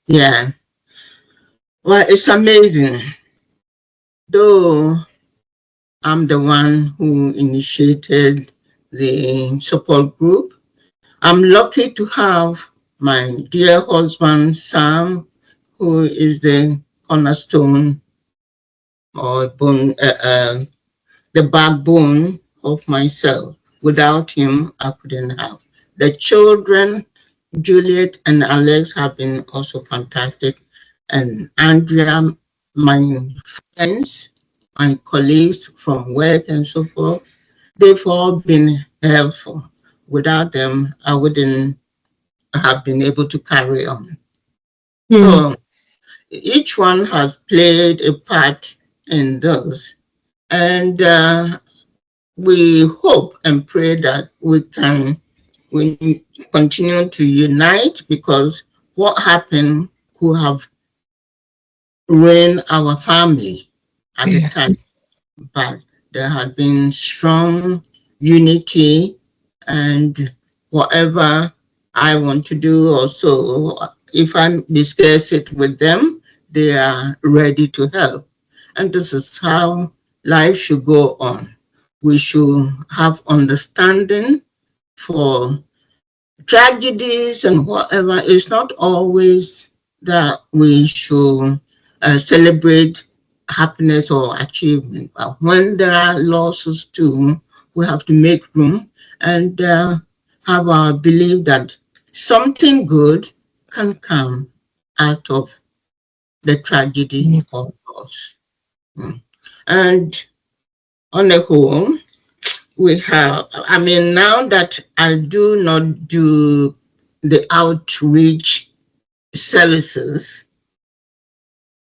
S3: Yeah. Well, it's amazing. Though I'm the one who initiated the support group, I'm lucky to have my dear husband, Sam, who is the cornerstone or the backbone of myself. Without him, I couldn't have. The children, Juliet and Alex, have been also fantastic. And Andrea, my friends, my colleagues from work and so forth, they've all been helpful. Without them, I wouldn't have been able to carry on. So each one has played a part in this. And we hope and pray that we continue to unite, because what happened could have ruined our family at the time. But there had been strong unity, and whatever I want to do also, if I discuss it with them, they are ready to help. And this is how life should go on. We should have understanding for tragedies and whatever. It's not always that we should celebrate happiness or achievement, but when there are losses too, we have to make room and have our belief that something good can come out of the tragedy of loss. And on the whole, we have, I mean, now that I do not do the outreach services,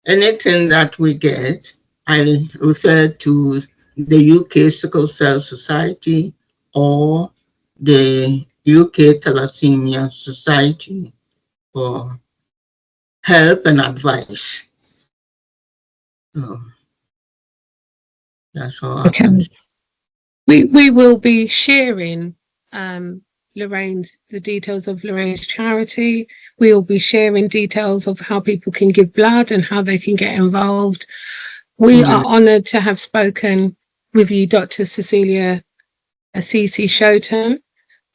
S3: anything that we get, I refer to the UK Sickle Cell Society or the UK Thalassemia Society for help and advice. So that's all.
S2: Okay. We will be sharing the details of Lorraine's charity. We will be sharing details of how people can give blood and how they can get involved. We are honoured to have spoken with you, Dr. Cecilia Ayisi-Shoetan.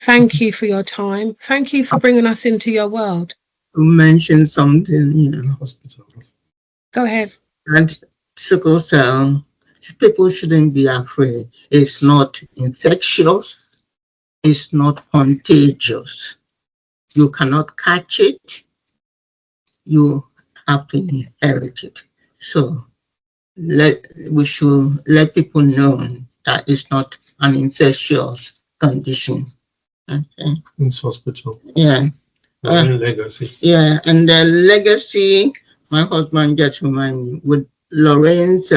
S2: Thank you for your time. Thank you for bringing us into your world.
S3: You mentioned something,
S4: Hospital.
S2: Go ahead.
S3: And sickle cell, people shouldn't be afraid. It's not infectious. It's not contagious. You cannot catch it. You have to inherit it. So we should let people know that it's not an infectious condition. Okay.
S4: It's hospital.
S3: Yeah.
S4: Legacy.
S3: Yeah, and the legacy, my husband just reminded me, with Lorraine's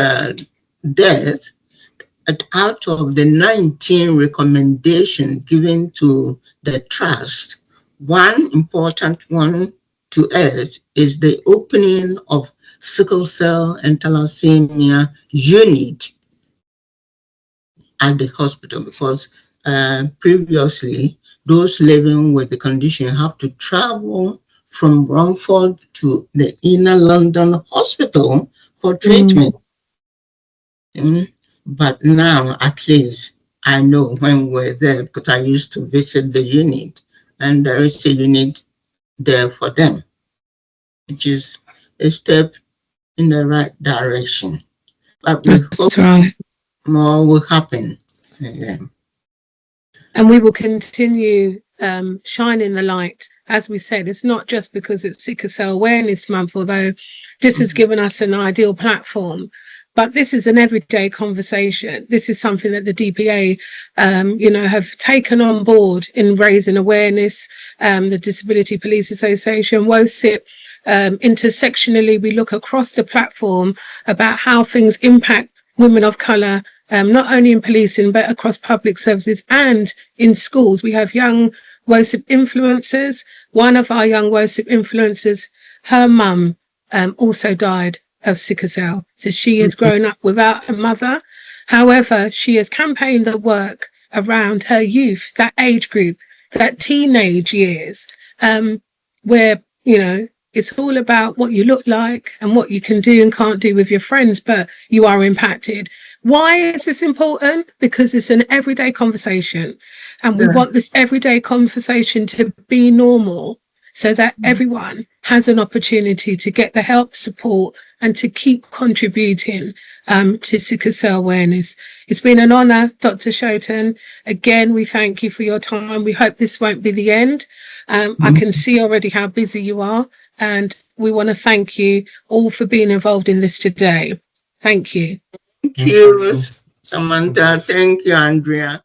S3: death, out of the 19 recommendations given to the trust, one important one to us is the opening of sickle cell and thalassemia unit at the hospital, because previously those living with the condition have to travel from Romford to the inner London hospital for treatment. But now, at least, I know when we're there, because I used to visit the unit, and there is a unit there for them, which is a step in the right direction. But we hope more will happen. Yeah.
S2: And we will continue shining the light. As we said, it's not just because it's Sickle Cell Awareness Month, although this has given us an ideal platform, but this is an everyday conversation. This is something that the DPA, have taken on board in raising awareness. The Disability Police Association, WoCiP, intersectionally, we look across the platform about how things impact women of colour, not only in policing, but across public services and in schools. We have young WoCiP influencers. One of our young WoCiP influencers, her mum also died of sickle cell. So she has grown up without a mother. However, she has campaigned the work around her youth, that age group, that teenage years, where, it's all about what you look like and what you can do and can't do with your friends, but you are impacted. Why is this important? Because it's an everyday conversation, and we want this everyday conversation to be normal so that everyone has an opportunity to get the help, support, and to keep contributing to sickle cell awareness. It's been an honour, Dr. Shoetan. Again, we thank you for your time. We hope this won't be the end. I can see already how busy you are, and we want to thank you all for being involved in this today. Thank you.
S3: Thank you, Samantha. Thank you, Andrea.